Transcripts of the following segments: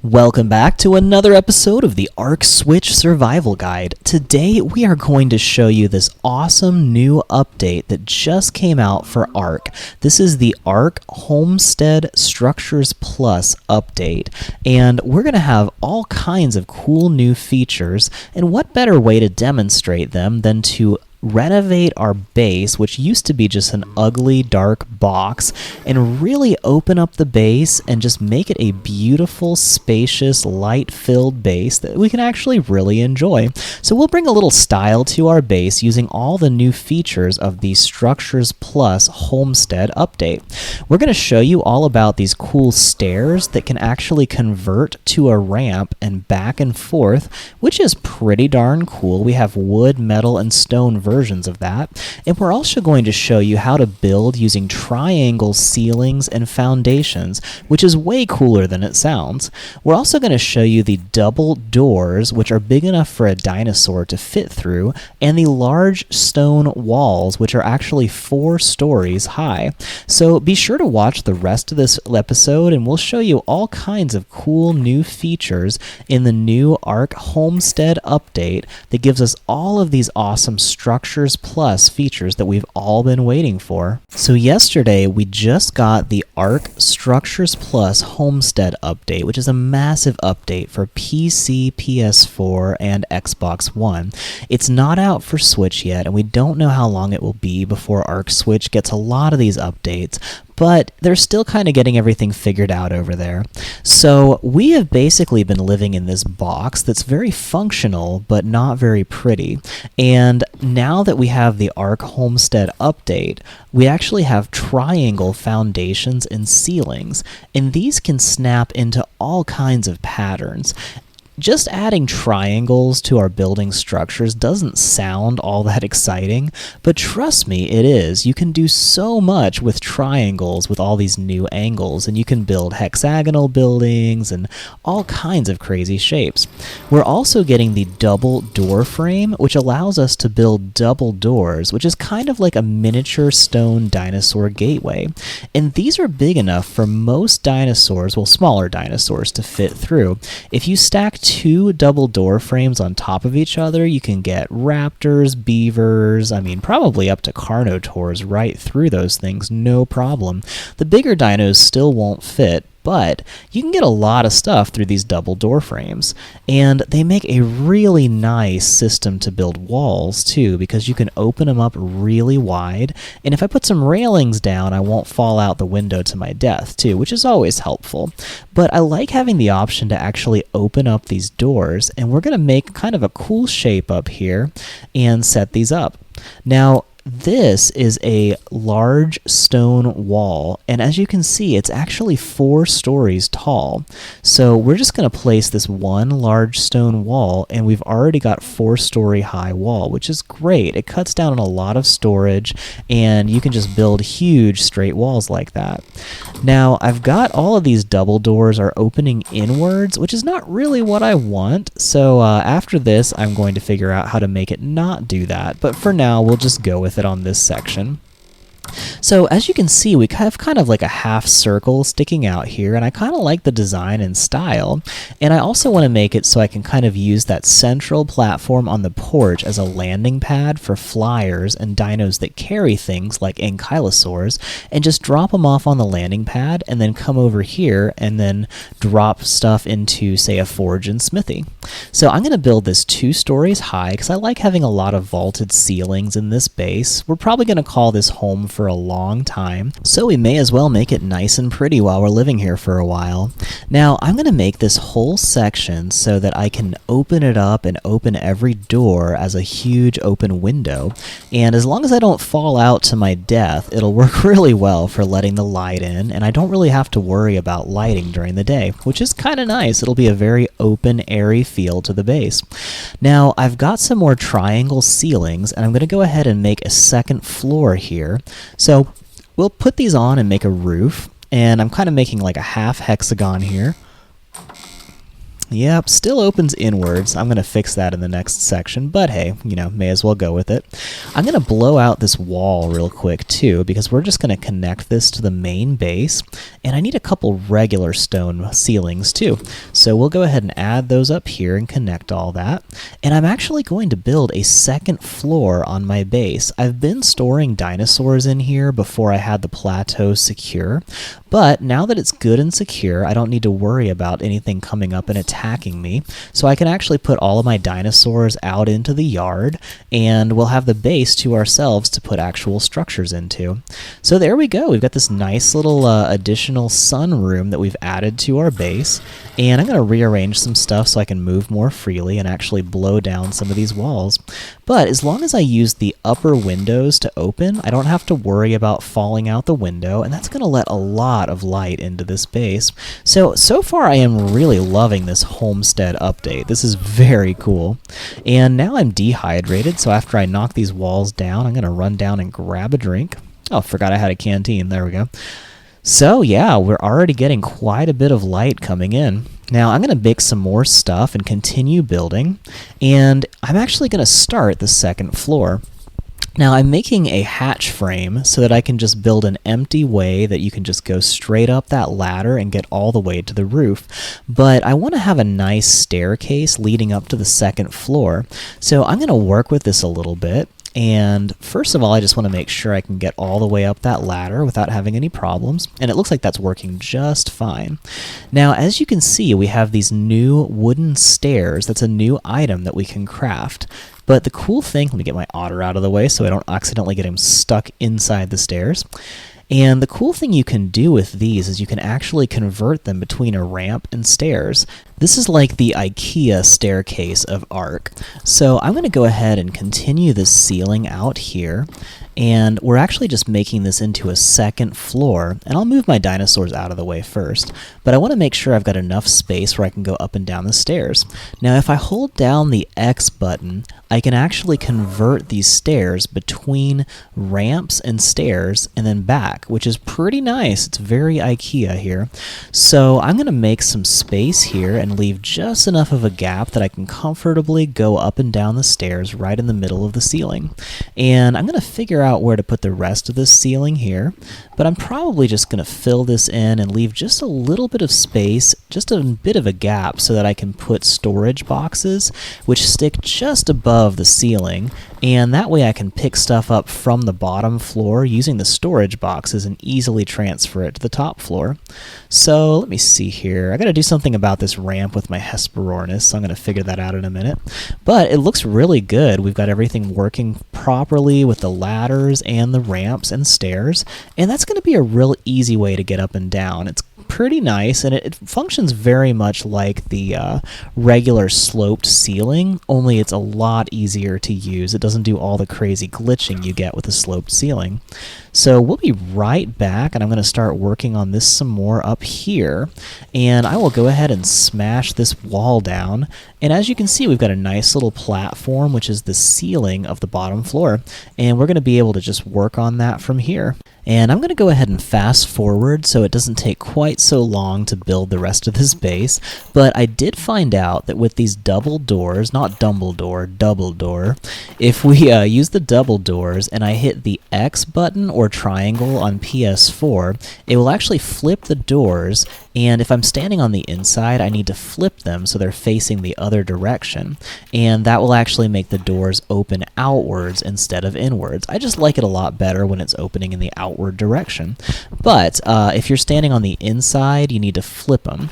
Welcome back to another episode of the Ark Switch Survival Guide. Today we are going to show you this awesome new update that just came out for Ark. This is the Ark Homestead Structures Plus update, and we're going to have all kinds of cool new features, and what better way to demonstrate them than to renovate our base, which used to be just an ugly, dark box, and really open up the base and just make it a beautiful, spacious, light-filled base that we can actually really enjoy. So we'll bring a little style to our base using all the new features of the Structures Plus Homestead update. We're going to show you all about these cool stairs that can actually convert to a ramp and back and forth, which is pretty darn cool. We have wood, metal, and stone versions of that, and we're also going to show you how to build using triangle ceilings and foundations, which is way cooler than it sounds. We're also going to show you the double doors, which are big enough for a dinosaur to fit through, and the large stone walls, which are actually 4 stories high. So be sure to watch the rest of this episode, and we'll show you all kinds of cool new features in the new Ark Homestead update that gives us all of these awesome Structures Plus features that we've all been waiting for. So yesterday we just got the Ark Structures Plus Homestead update, which is a massive update for PC, PS4, and Xbox One. It's not out for Switch yet, and we don't know how long it will be before Ark Switch gets a lot of these updates, but they're still kind of getting everything figured out over there. So we have basically been living in this box that's very functional but not very pretty. And now that we have the Ark Homestead update, we actually have triangle foundations and ceilings, and these can snap into all kinds of patterns. Just adding triangles to our building structures doesn't sound all that exciting, but trust me, it is. You can do so much with triangles with all these new angles, and you can build hexagonal buildings and all kinds of crazy shapes. We're also getting the double door frame, which allows us to build double doors, which is kind of like a miniature stone dinosaur gateway. And these are big enough for most dinosaurs, well, smaller dinosaurs, to fit through. If you stack 2 double door frames on top of each other, you can get raptors, beavers, probably up to carnotaurs right through those things, no problem. The bigger dinos still won't fit, but you can get a lot of stuff through these double door frames. And they make a really nice system to build walls too, because you can open them up really wide, and if I put some railings down, I won't fall out the window to my death too, which is always helpful. But I like having the option to actually open up these doors, and we're going to make kind of a cool shape up here and set these up. Now, this is a large stone wall, and as you can see, it's actually 4 stories tall. So we're just going to place this one large stone wall, and we've already got 4-story high wall, which is great. It cuts down on a lot of storage, and you can just build huge straight walls like that. Now, I've got all of these double doors are opening inwards, which is not really what I want. So after this, I'm going to figure out how to make it not do that. But for now, we'll just go with it on this section. So as you can see, we have kind of like a half circle sticking out here, and I kind of like the design and style. And I also want to make it so I can kind of use that central platform on the porch as a landing pad for flyers and dinos that carry things like ankylosaurs, and just drop them off on the landing pad and then come over here and then drop stuff into, say, a forge and smithy. So I'm going to build this 2 stories high because I like having a lot of vaulted ceilings in this base. We're probably going to call this home for a long time, so we may as well make it nice and pretty while we're living here for a while. Now, I'm going to make this whole section so that I can open it up and open every door as a huge open window, and as long as I don't fall out to my death, it'll work really well for letting the light in, and I don't really have to worry about lighting during the day, which is kind of nice. It'll be a very open, airy feel to the base. Now, I've got some more triangle ceilings, and I'm going to go ahead and make a second floor here. So we'll put these on and make a roof, and I'm kind of making like a half hexagon here. Yep, still opens inwards. I'm going to fix that in the next section, but hey, may as well go with it. I'm going to blow out this wall real quick too, because we're just going to connect this to the main base, and I need a couple regular stone ceilings too. So we'll go ahead and add those up here and connect all that. And I'm actually going to build a second floor on my base. I've been storing dinosaurs in here before I had the plateau secure, but now that it's good and secure, I don't need to worry about anything coming up and attacking me. So I can actually put all of my dinosaurs out into the yard, and we'll have the base to ourselves to put actual structures into. So there we go. We've got this nice little additional sunroom that we've added to our base, and I'm going to rearrange some stuff so I can move more freely and actually blow down some of these walls. But as long as I use the upper windows to open, I don't have to worry about falling out the window, and that's going to let a lot of light into this base. So far I am really loving this homestead update. This is very cool. And now I'm dehydrated, so after I knock these walls down, I'm going to run down and grab a drink. Oh, forgot I had a canteen. There we go. So yeah, we're already getting quite a bit of light coming in. Now I'm going to make some more stuff and continue building, and I'm actually going to start the second floor. Now I'm making a hatch frame so that I can just build an empty way that you can just go straight up that ladder and get all the way to the roof. But I want to have a nice staircase leading up to the second floor. So I'm going to work with this a little bit. And first of all, I just want to make sure I can get all the way up that ladder without having any problems. And it looks like that's working just fine. Now, as you can see, we have these new wooden stairs. That's a new item that we can craft. But the cool thing, let me get my otter out of the way so I don't accidentally get him stuck inside the stairs. And the cool thing you can do with these is you can actually convert them between a ramp and stairs. This is like the IKEA staircase of Ark. So I'm going to go ahead and continue this ceiling out here. And we're actually just making this into a second floor. And I'll move my dinosaurs out of the way first. But I want to make sure I've got enough space where I can go up and down the stairs. Now if I hold down the X button, I can actually convert these stairs between ramps and stairs and then back, which is pretty nice. It's very IKEA here. So I'm going to make some space here and leave just enough of a gap that I can comfortably go up and down the stairs right in the middle of the ceiling. And I'm going to figure out where to put the rest of this ceiling here, but I'm probably just going to fill this in and leave just a little bit of space, just a bit of a gap so that I can put storage boxes which stick just above the ceiling, and that way I can pick stuff up from the bottom floor using the storage boxes and easily transfer it to the top floor. So let me see here. I got to do something about this ramp with my Hesperornis, so I'm going to figure that out in a minute. But it looks really good. We've got everything working properly with the ladders and the ramps and stairs, and that's going to be a real easy way to get up and down. It's pretty nice, and it functions very much like the regular sloped ceiling, only it's a lot easier to use. It doesn't do all the crazy glitching you get with a sloped ceiling. So we'll be right back, and I'm going to start working on this some more up here, and I will go ahead and smash this wall down. And as you can see, we've got a nice little platform, which is the ceiling of the bottom floor, and we're going to be able to just work on that from here. And I'm going to go ahead and fast forward so it doesn't take quite so long to build the rest of this base, but I did find out that with these double doors, not Dumbledore, double door, if we use the double doors and I hit the X button or triangle on PS4, it will actually flip the doors, and if I'm standing on the inside, I need to flip them so they're facing the other direction, and that will actually make the doors open outwards instead of inwards. I just like it a lot better when it's opening in the outward direction. But if you're standing on the inside, you need to flip them.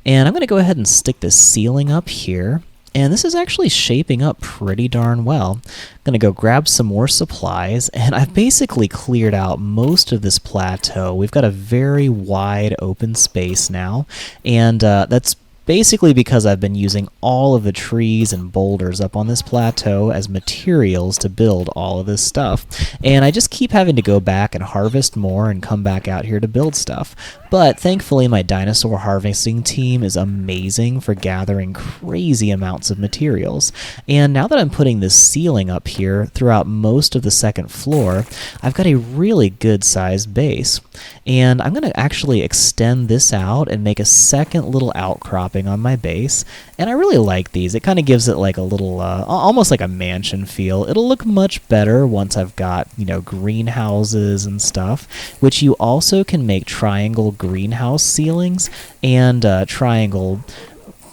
And I'm going to go ahead and stick this ceiling up here. And this is actually shaping up pretty darn well. I'm going to go grab some more supplies, and I've basically cleared out most of this plateau. We've got a very wide open space now, and that's basically because I've been using all of the trees and boulders up on this plateau as materials to build all of this stuff. And I just keep having to go back and harvest more and come back out here to build stuff. But thankfully my dinosaur harvesting team is amazing for gathering crazy amounts of materials. And now that I'm putting this ceiling up here throughout most of the second floor, I've got a really good sized base. And I'm going to actually extend this out and make a second little outcropping topping on my base, and I really like these. It kind of gives it like a little, almost like a mansion feel. It'll look much better once I've got, greenhouses and stuff, which you also can make triangle greenhouse ceilings and triangle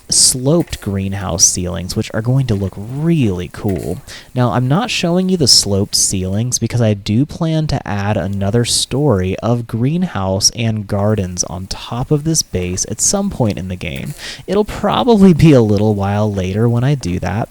sloped greenhouse ceilings, which are going to look really cool. Now, I'm not showing you the sloped ceilings because I do plan to add another story of greenhouse and gardens on top of this base at some point in the game. It'll probably be a little while later when I do that,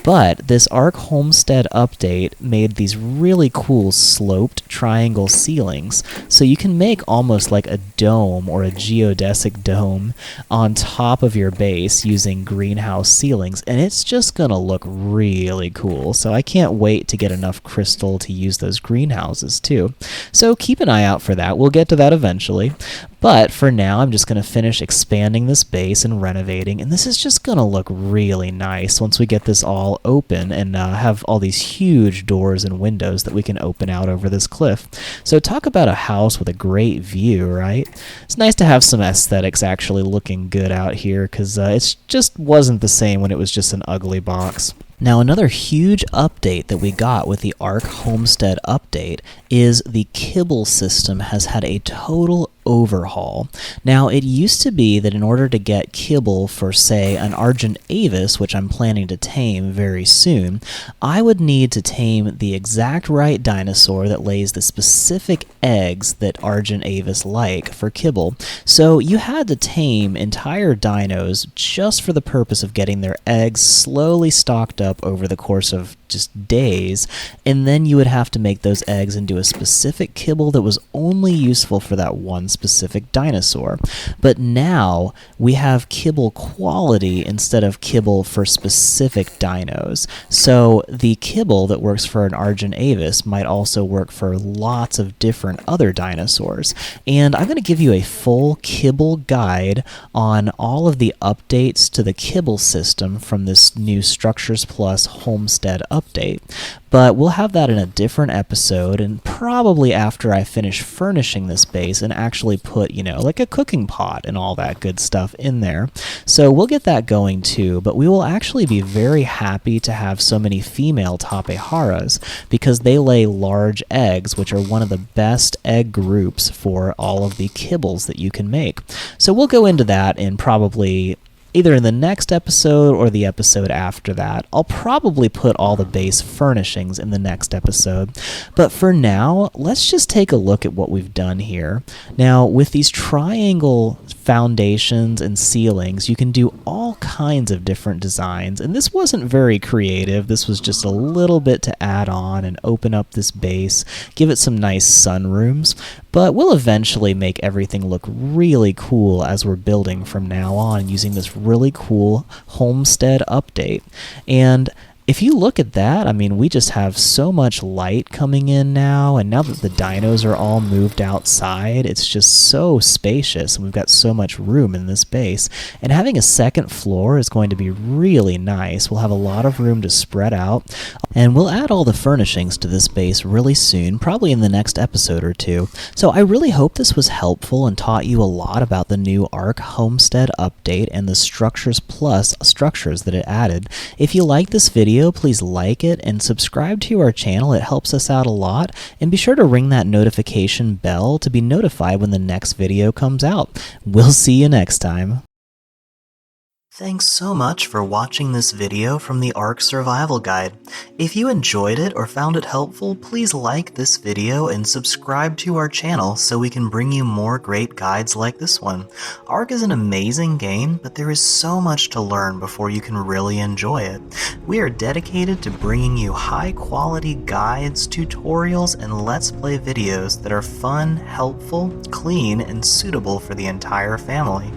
but this Ark Homestead update made these really cool sloped triangle ceilings, so you can make almost like a dome or a geodesic dome on top of your base using greenhouse ceilings, and it's just gonna look really cool. So I can't wait to get enough crystal to use those greenhouses too. So keep an eye out for that. We'll get to that eventually. But for now, I'm just going to finish expanding this base and renovating, and this is just going to look really nice once we get this all open and have all these huge doors and windows that we can open out over this cliff. So talk about a house with a great view, right? It's nice to have some aesthetics actually looking good out here, because it just wasn't the same when it was just an ugly box. Now, another huge update that we got with the Ark Homestead update is the Kibble system has had a total overhaul. Now, it used to be that in order to get Kibble for, say, an Argent Avis, which I'm planning to tame very soon, I would need to tame the exact right dinosaur that lays the specific eggs that Argent Avis like for Kibble. So you had to tame entire dinos just for the purpose of getting their eggs slowly stocked up over the course of just days, and then you would have to make those eggs into a specific kibble that was only useful for that one specific dinosaur. But now we have kibble quality instead of kibble for specific dinos. So the kibble that works for an Argent Avis might also work for lots of different other dinosaurs. And I'm going to give you a full kibble guide on all of the updates to the kibble system from this new Structures Plus Homestead update, but we'll have that in a different episode, and probably after I finish furnishing this base and actually put, like a cooking pot and all that good stuff in there. So we'll get that going too, but we will actually be very happy to have so many female Tapeharas because they lay large eggs, which are one of the best egg groups for all of the kibbles that you can make. So we'll go into that in probably either in the next episode or the episode after that. I'll probably put all the base furnishings in the next episode. But for now, let's just take a look at what we've done here. Now, with these triangle foundations and ceilings, you can do all kinds of different designs, and this wasn't very creative. This was just a little bit to add on and open up this base, give it some nice sunrooms, but we'll eventually make everything look really cool as we're building from now on using this really cool Homestead update. And if you look at that, I mean, we just have so much light coming in now, and now that the dinos are all moved outside, it's just so spacious, and we've got so much room in this base. And having a second floor is going to be really nice. We'll have a lot of room to spread out, and we'll add all the furnishings to this base really soon, probably in the next episode or two. So I really hope this was helpful and taught you a lot about the new Ark Homestead update and the Structures Plus structures that it added. If you like this video, please like it and subscribe to our channel. It helps us out a lot. And be sure to ring that notification bell to be notified when the next video comes out. We'll see you next time. Thanks so much for watching this video from the Ark Survival Guide. If you enjoyed it or found it helpful, please like this video and subscribe to our channel so we can bring you more great guides like this one. Ark is an amazing game, but there is so much to learn before you can really enjoy it. We are dedicated to bringing you high-quality guides, tutorials, and Let's Play videos that are fun, helpful, clean, and suitable for the entire family.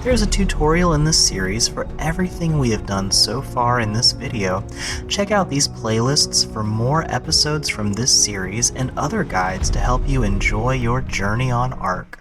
There's a tutorial in this series for everything we have done so far in this video. Check out these playlists for more episodes from this series and other guides to help you enjoy your journey on Ark.